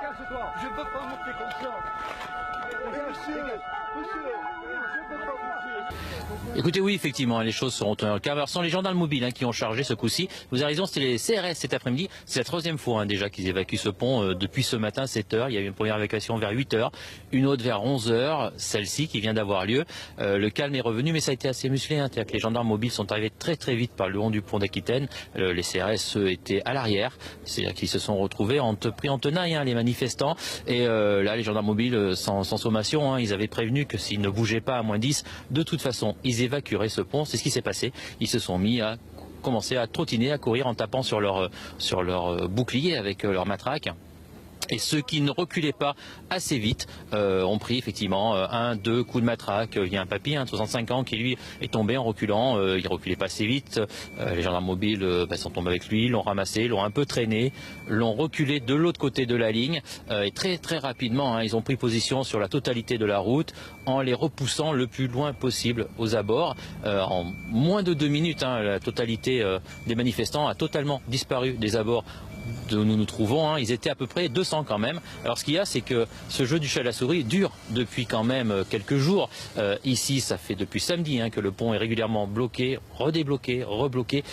Casse-toi. Je peux pas monter comme ça. Monsieur, je peux pas monter. Écoutez, oui, effectivement, les choses seront en cas. Ce sont les gendarmes mobiles qui ont chargé ce coup-ci. Vous avez raison, c'était les CRS cet après-midi. C'est la troisième fois déjà qu'ils évacuent ce pont depuis ce matin, 7 heures. Il y a eu une première évacuation vers 8 heures, une autre vers 11 heures, celle-ci qui vient d'avoir lieu. Le calme est revenu, mais ça a été assez musclé. C'est-à-dire que les gendarmes mobiles sont arrivés très très vite par le long du pont d'Aquitaine. Les CRS, eux, étaient à l'arrière. C'est-à-dire qu'ils se sont retrouvés pris en tenaille, les manifestants. Et là, les gendarmes mobiles, sans sommation, ils avaient prévenu que s'ils ne bougeaient pas à moins 10, de toute façon, ils évacueraient ce pont. C'est ce qui s'est passé. Ils se sont mis à commencer à trottiner, à courir en tapant sur leur bouclier avec leur matraque. Et ceux qui ne reculaient pas assez vite ont pris effectivement 1-2 coups de matraque. Il y a un papy de 65 ans qui lui est tombé en reculant. Il reculait pas assez vite. Les gendarmes mobiles sont tombés avec lui, l'ont ramassé, l'ont un peu traîné, l'ont reculé de l'autre côté de la ligne. Et très très rapidement, ils ont pris position sur la totalité de la route en les repoussant le plus loin possible aux abords. En moins de 2 minutes, la totalité des manifestants a totalement disparu des abords où nous nous trouvons. Ils étaient à peu près 200 quand même. Alors ce qu'il y a, c'est que ce jeu du chat à la souris dure depuis quand même quelques jours. Ici, ça fait depuis samedi que le pont est régulièrement bloqué, redébloqué, rebloqué.